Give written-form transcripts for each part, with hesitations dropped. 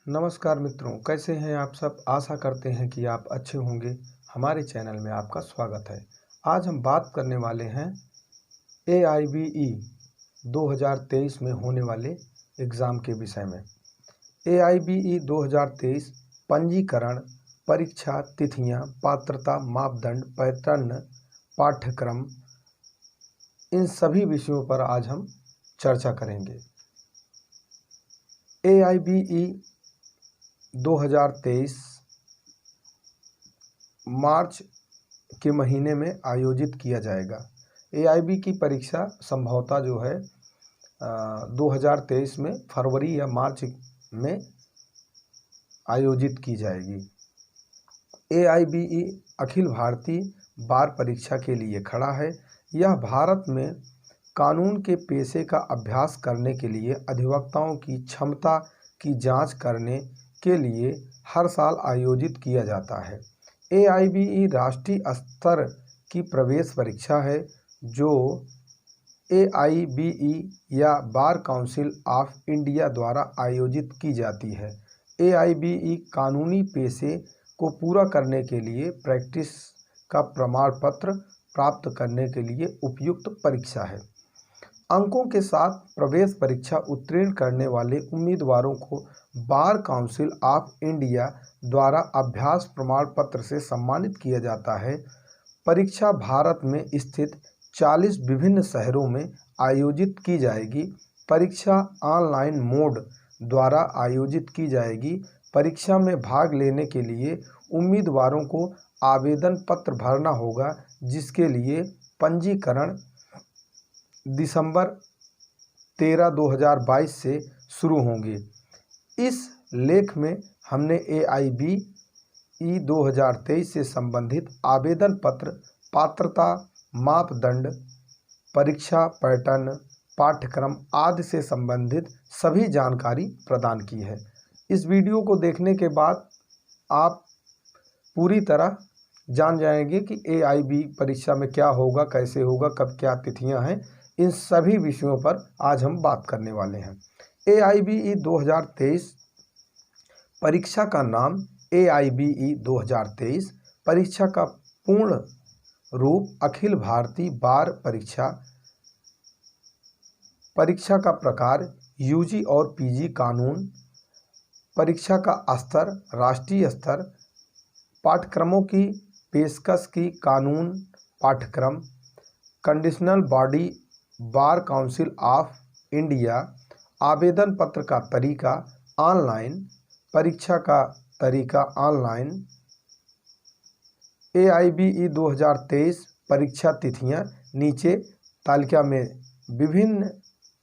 नमस्कार मित्रों, कैसे हैं आप सब। आशा करते हैं कि आप अच्छे होंगे। हमारे चैनल में आपका स्वागत है। आज हम बात करने वाले हैं AIBE 2023 में होने वाले एग्ज़ाम के विषय में। AIBE 2023 पंजीकरण, परीक्षा तिथियां, पात्रता मापदंड, पैटर्न, पाठ्यक्रम, इन सभी विषयों पर आज हम चर्चा करेंगे। AIBE 2023 मार्च के महीने में आयोजित किया जाएगा। AIB की परीक्षा संभवतः जो है 2023 में फरवरी या मार्च में आयोजित की जाएगी। AIBE अखिल भारतीय बार परीक्षा के लिए खड़ा है। यह भारत में कानून के पेशे का अभ्यास करने के लिए अधिवक्ताओं की क्षमता की जांच करने के लिए हर साल आयोजित किया जाता है। AIBE राष्ट्रीय स्तर की प्रवेश परीक्षा है जो AIBE या बार काउंसिल ऑफ इंडिया द्वारा आयोजित की जाती है। AIBE कानूनी पेशे को पूरा करने के लिए प्रैक्टिस का प्रमाण पत्र प्राप्त करने के लिए उपयुक्त परीक्षा है। अंकों के साथ प्रवेश परीक्षा उत्तीर्ण करने वाले उम्मीदवारों को बार काउंसिल ऑफ इंडिया द्वारा अभ्यास प्रमाण पत्र से सम्मानित किया जाता है। परीक्षा भारत में स्थित 40 विभिन्न शहरों में आयोजित की जाएगी। परीक्षा ऑनलाइन मोड द्वारा आयोजित की जाएगी। परीक्षा में भाग लेने के लिए उम्मीदवारों को आवेदन पत्र भरना होगा, जिसके लिए पंजीकरण दिसंबर 13, 2022 से शुरू होंगे। इस लेख में हमने AIBE 2023 से संबंधित आवेदन पत्र, पात्रता मापदंड, परीक्षा पैटर्न, पाठ्यक्रम आदि से संबंधित सभी जानकारी प्रदान की है। इस वीडियो को देखने के बाद आप पूरी तरह जान जाएंगे कि AIBE परीक्षा में क्या होगा, कैसे होगा, कब क्या तिथियां हैं। इन सभी विषयों पर आज हम बात करने वाले हैं। AIBE 2023 परीक्षा का नाम AIBE 2023। परीक्षा का पूर्ण रूप अखिल भारतीय बार परीक्षा। परीक्षा का प्रकार UG और PG कानून। परीक्षा का स्तर राष्ट्रीय स्तर। पाठ्यक्रमों की पेशकश की कानून पाठ्यक्रम। Conditional body bar council of India. आवेदन पत्र का तरीका ऑनलाइन। परीक्षा का तरीका ऑनलाइन। AIBE 2023 परीक्षा तिथियां नीचे तालिका में विभिन्न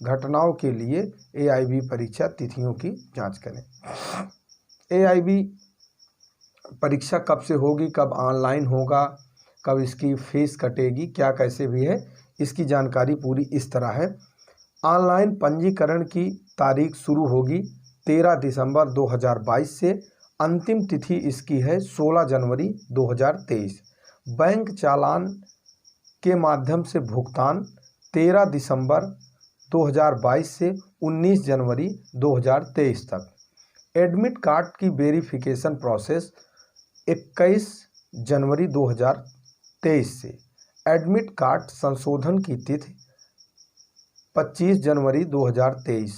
घटनाओं के लिए AIBE परीक्षा तिथियों की जांच करें। AIBE परीक्षा कब से होगी, कब ऑनलाइन होगा, कब इसकी फीस कटेगी, क्या कैसे भी है, इसकी जानकारी पूरी इस तरह है। ऑनलाइन पंजीकरण की तारीख शुरू होगी 13 दिसंबर 2022 से। अंतिम तिथि इसकी है 16 जनवरी 2023। बैंक चालान के माध्यम से भुगतान 13 दिसंबर 2022 से 19 जनवरी 2023 तक। एडमिट कार्ड की वेरिफिकेशन प्रोसेस 21 जनवरी 2023 से। एडमिट कार्ड संशोधन की तिथि 25 जनवरी 2023।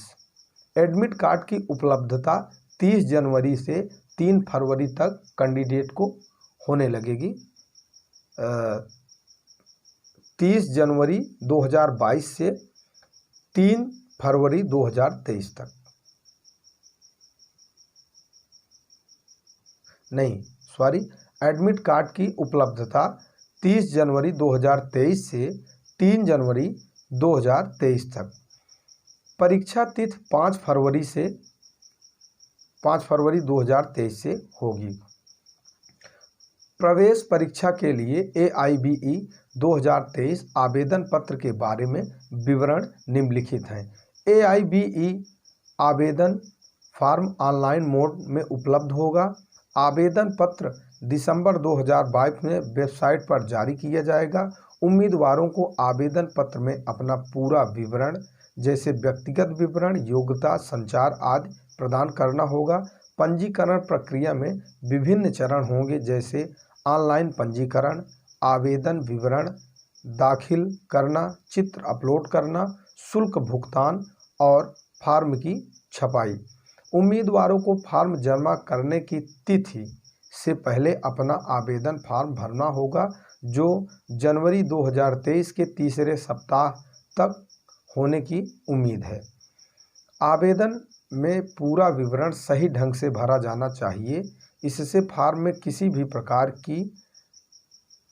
एडमिट कार्ड की उपलब्धता 30 जनवरी से 3 फरवरी तक कैंडिडेट को होने लगेगी। 30 जनवरी 2022 से 3 फरवरी 2023 तक। एडमिट कार्ड की उपलब्धता 30 जनवरी 2023 से 3 जनवरी 2023 तक। परीक्षा तिथि 5 फरवरी 2023 से होगी। प्रवेश परीक्षा के लिए AIBE 2023 आवेदन पत्र के बारे में विवरण निम्नलिखित हैं। AIBE आवेदन फॉर्म ऑनलाइन मोड में उपलब्ध होगा। आवेदन पत्र दिसंबर 2022 में वेबसाइट पर जारी किया जाएगा। उम्मीदवारों को आवेदन पत्र में अपना पूरा विवरण जैसे व्यक्तिगत विवरण, योग्यता, संचार आदि प्रदान करना होगा। पंजीकरण प्रक्रिया में विभिन्न चरण होंगे, जैसे ऑनलाइन पंजीकरण, आवेदन विवरण दाखिल करना, चित्र अपलोड करना, शुल्क भुगतान और फॉर्म की छपाई। उम्मीदवारों को फॉर्म जमा करने की तिथि से पहले अपना आवेदन फॉर्म भरना होगा, जो जनवरी 2023 के तीसरे सप्ताह तक होने की उम्मीद है। आवेदन में पूरा विवरण सही ढंग से भरा जाना चाहिए, इससे फॉर्म में किसी भी प्रकार की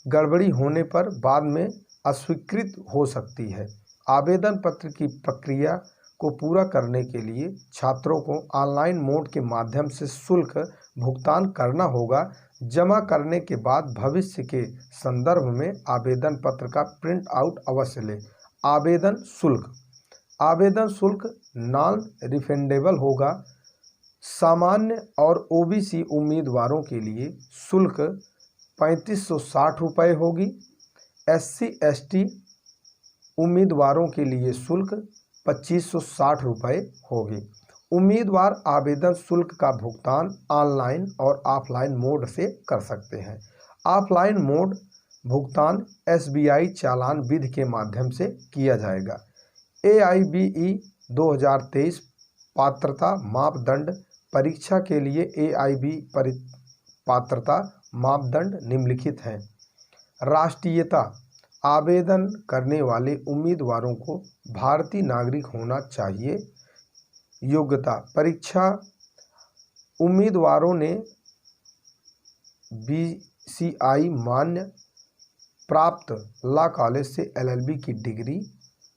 गड़बड़ी होने पर बाद में अस्वीकृत हो सकती है। आवेदन पत्र की प्रक्रिया को पूरा करने के लिए छात्रों को ऑनलाइन मोड के माध्यम से शुल्क भुगतान करना होगा। जमा करने के बाद भविष्य के संदर्भ में आवेदन पत्र का प्रिंट आउट अवश्य लें। आवेदन शुल्क नॉन रिफंडेबल होगा। सामान्य और ओबीसी उम्मीदवारों के लिए शुल्क 3560 रुपये होगी। SC/ST उम्मीदवारों के लिए शुल्क 2560 रुपये होगी। उम्मीदवार आवेदन शुल्क का भुगतान ऑनलाइन और ऑफलाइन मोड से कर सकते हैं। ऑफलाइन मोड भुगतान SBI चालान विधि के माध्यम से किया जाएगा। AIBE 2023 पात्रता मापदंड। परीक्षा के लिए AIB पात्रता मापदंड निम्नलिखित हैं। राष्ट्रीयता। आवेदन करने वाले उम्मीदवारों को भारतीय नागरिक होना चाहिए। योग्यता। परीक्षा उम्मीदवारों ने BCI मान्य प्राप्त लॉ कॉलेज से LLB की डिग्री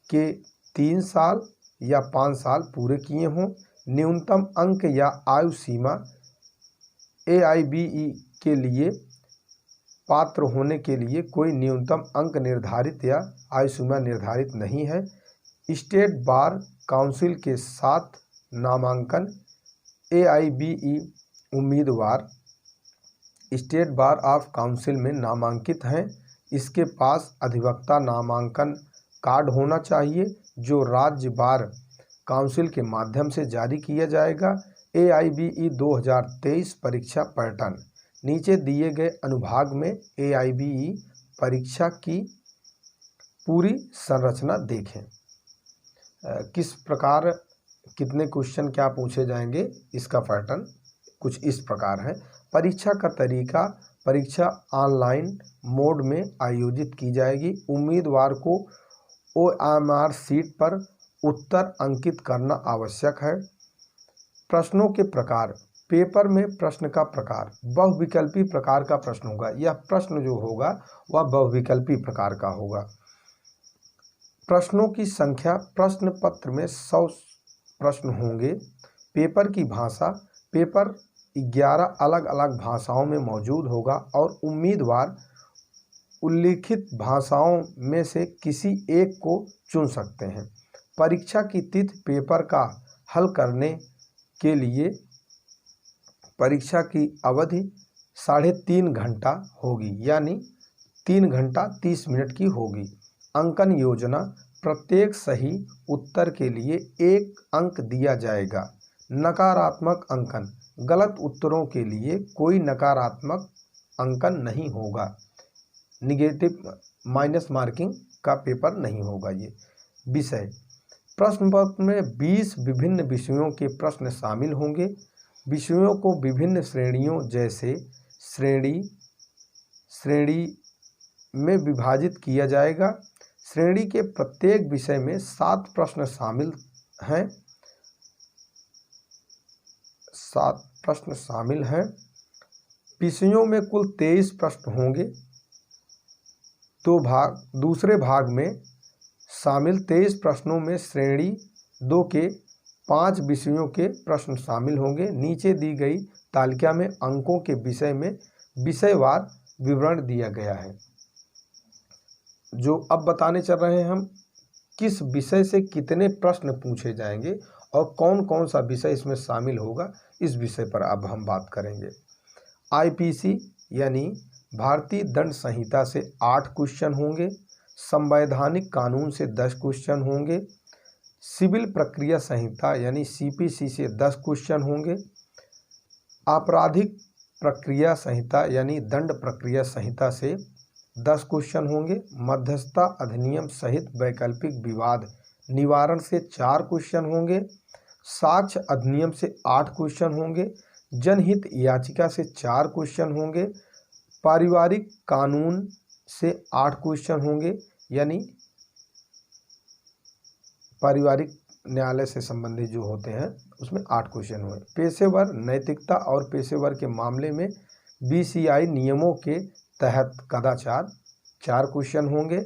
के 3 साल या 5 साल पूरे किए हों। न्यूनतम अंक या आयु सीमा। AIBE के लिए पात्र होने के लिए कोई न्यूनतम अंक निर्धारित या आयु सीमा निर्धारित नहीं है। स्टेट बार काउंसिल के साथ नामांकन। AIBE उम्मीदवार स्टेट बार ऑफ काउंसिल में नामांकित हैं। इसके पास अधिवक्ता नामांकन कार्ड होना चाहिए, जो राज्य बार काउंसिल के माध्यम से जारी किया जाएगा। AIBE 2023 परीक्षा पैटर्न। नीचे दिए गए अनुभाग में AIBE परीक्षा की पूरी संरचना देखें। किस प्रकार कितने क्वेश्चन क्या पूछे जाएंगे, इसका पैटर्न कुछ इस प्रकार है। परीक्षा का तरीका। परीक्षा ऑनलाइन मोड में आयोजित की जाएगी। उम्मीदवार को OMR सीट पर उत्तर अंकित करना आवश्यक है। प्रश्नों के प्रकार। पेपर में प्रश्न का प्रकार बहुविकल्पी प्रकार का प्रश्न होगा। यह प्रश्न जो होगा वह बहुविकल्पी प्रकार का होगा। प्रश्नों की संख्या। प्रश्न पत्र में 100 प्रश्न होंगे। पेपर की भाषा। पेपर 11 अलग अलग भाषाओं में मौजूद होगा और उम्मीदवार उल्लिखित भाषाओं में से किसी एक को चुन सकते हैं। परीक्षा की तिथि। पेपर का हल करने के लिए परीक्षा की अवधि 3.5 घंटा होगी, यानी 3 घंटा 30 मिनट की होगी। अंकन योजना। प्रत्येक सही उत्तर के लिए 1 अंक दिया जाएगा। नकारात्मक अंकन। गलत उत्तरों के लिए कोई नकारात्मक अंकन नहीं होगा। निगेटिव माइनस मार्किंग का पेपर नहीं होगा ये। विषय। प्रश्न पत्र में 20 विभिन्न विषयों के प्रश्न शामिल होंगे। विषयों को विभिन्न श्रेणियों जैसे श्रेणी में विभाजित किया जाएगा। श्रेणी के प्रत्येक विषय में 7 प्रश्न शामिल हैं। 7 प्रश्न शामिल हैं। विषयों में कुल 23 प्रश्न होंगे। दूसरे भाग में शामिल 23 प्रश्नों में श्रेणी 2 के 5 विषयों के प्रश्न शामिल होंगे। नीचे दी गई तालिका में अंकों के विषय में विषयवार विवरण दिया गया है। जो अब बताने चल रहे हैं हम, किस विषय से कितने प्रश्न पूछे जाएंगे और कौन कौन सा विषय इसमें शामिल होगा, इस विषय पर अब हम बात करेंगे। IPC यानी भारतीय दंड संहिता से 8 क्वेश्चन होंगे। संवैधानिक कानून से 10 क्वेश्चन होंगे। सिविल प्रक्रिया संहिता यानी CPC से 10 क्वेश्चन होंगे। आपराधिक प्रक्रिया संहिता यानी दंड प्रक्रिया संहिता से 10 क्वेश्चन होंगे। मध्यस्थता अधिनियम सहित वैकल्पिक विवाद निवारण से 4 क्वेश्चन होंगे। साक्ष्य अधिनियम से 8 क्वेश्चन होंगे। जनहित याचिका से 4 क्वेश्चन होंगे। पारिवारिक कानून से 8 क्वेश्चन होंगे, यानी पारिवारिक न्यायालय से संबंधित जो होते हैं उसमें 8 क्वेश्चन हुए। पेशेवर नैतिकता और पेशेवर के मामले में BCI नियमों के तहत कदाचार 4 क्वेश्चन होंगे।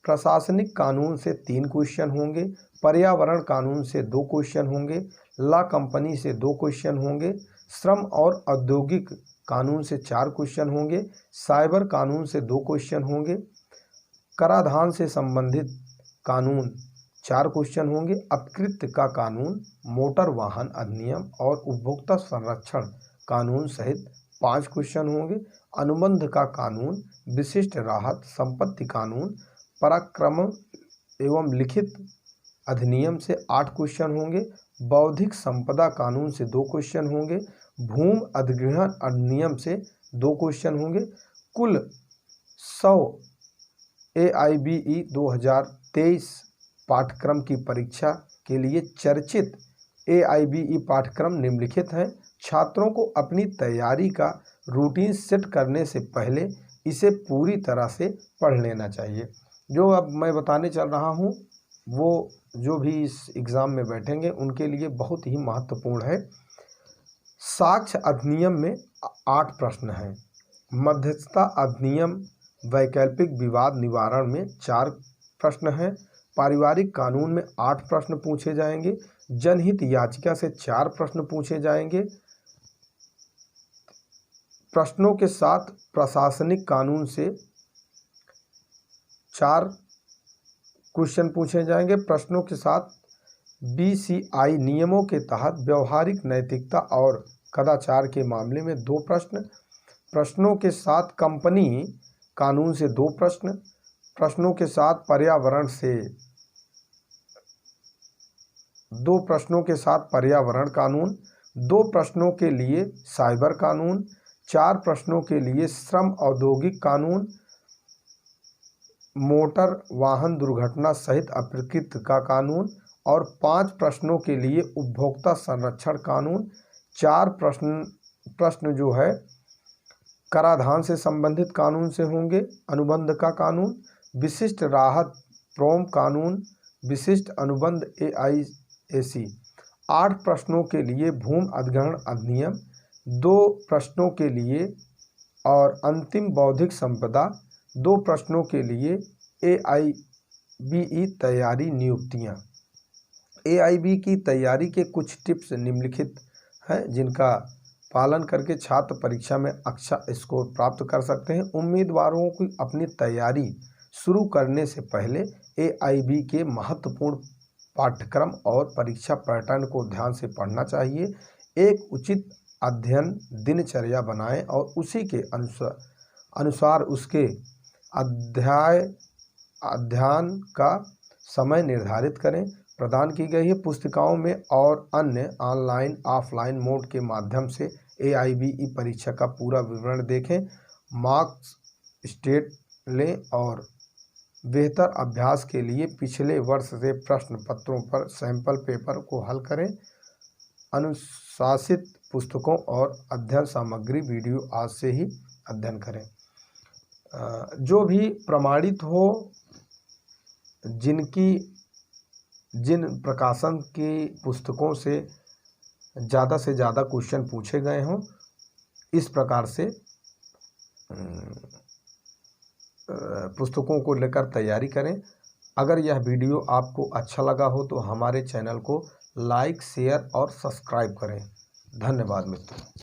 प्रशासनिक कानून से 3 क्वेश्चन होंगे। पर्यावरण कानून से 2 क्वेश्चन होंगे। लॉ कंपनी से 2 क्वेश्चन होंगे। श्रम और औद्योगिक कानून से 4 क्वेश्चन होंगे। साइबर कानून से 2 क्वेश्चन होंगे। कराधान से संबंधित कानून 4 क्वेश्चन होंगे। अपकृत्य का कानून, मोटर वाहन अधिनियम और उपभोक्ता संरक्षण कानून सहित 5 क्वेश्चन होंगे। अनुबंध का कानून, विशिष्ट राहत, संपत्ति कानून, पराक्रम एवं लिखित अधिनियम से 8 क्वेश्चन होंगे। बौद्धिक संपदा कानून से 2 क्वेश्चन होंगे। भूमि अधिग्रहण अधिनियम से 2 क्वेश्चन होंगे। कुल 100 AIBE 2023 पाठ्यक्रम की परीक्षा के लिए चर्चित AIBE पाठ्यक्रम निम्नलिखित हैं। छात्रों को अपनी तैयारी का रूटीन सेट करने से पहले इसे पूरी तरह से पढ़ लेना चाहिए। जो अब मैं बताने चल रहा हूँ वो जो भी इस एग्ज़ाम में बैठेंगे उनके लिए बहुत ही महत्वपूर्ण है। साक्ष्य अधिनियम में 8 प्रश्न हैं। मध्यस्थता अधिनियम वैकल्पिक विवाद निवारण में 4 प्रश्न हैं। पारिवारिक कानून में 8 प्रश्न पूछे जाएंगे। जनहित याचिका से 4 प्रश्न पूछे जाएंगे। प्रश्नों के साथ प्रशासनिक कानून से 4 क्वेश्चन पूछे जाएंगे। प्रश्नों के साथ BCI नियमों के तहत व्यवहारिक नैतिकता और कदाचार के मामले में 2 प्रश्न। प्रश्नों के साथ कंपनी कानून से 2 प्रश्न। प्रश्नों के साथ पर्यावरण से 2 प्रश्नों के साथ पर्यावरण कानून, 2 प्रश्नों के लिए साइबर कानून, 4 प्रश्नों के लिए श्रम औद्योगिक कानून, मोटर वाहन दुर्घटना सहित अपकृत्य का कानून और 5 प्रश्नों के लिए उपभोक्ता संरक्षण कानून। 4 प्रश्न जो है कराधान से संबंधित कानून से होंगे। अनुबंध का कानून, विशिष्ट राहत प्रोम कानून, विशिष्ट अनुबंध AIAC। 8 प्रश्नों के लिए भूमि अधिग्रहण अधिनियम, 2 प्रश्नों के लिए और अंतिम बौद्धिक संपदा, 2 प्रश्नों के लिए AIBE तैयारी नियुक्तियाँ। AIB की तैयारी के कुछ टिप्स निम्नलिखित हैं जिनका पालन करके छात्र परीक्षा में अच्छा स्कोर प्राप्त कर सकते हैं। उम्मीदवारों की अपनी तैयारी शुरू करने से पहले AIB के महत्वपूर्ण पाठ्यक्रम और परीक्षा पैटर्न को ध्यान से पढ़ना चाहिए। एक उचित अध्ययन दिनचर्या बनाएं और उसी के अनुसार उसके अध्ययन का समय निर्धारित करें। प्रदान की गई है पुस्तिकाओं में और अन्य ऑनलाइन ऑफलाइन मोड के माध्यम से AIBE परीक्षा का पूरा विवरण देखें। मार्क्स स्टेट लें और बेहतर अभ्यास के लिए पिछले वर्ष से प्रश्न पत्रों पर सैंपल पेपर को हल करें। अनुशासित पुस्तकों और अध्ययन सामग्री वीडियो आज से ही अध्ययन करें। जो भी प्रमाणित हो, जिन प्रकाशन की पुस्तकों से ज़्यादा क्वेश्चन पूछे गए हों, इस प्रकार से पुस्तकों को लेकर तैयारी करें। अगर यह वीडियो आपको अच्छा लगा हो तो हमारे चैनल को लाइक, शेयर और सब्सक्राइब करें। धन्यवाद मित्रों।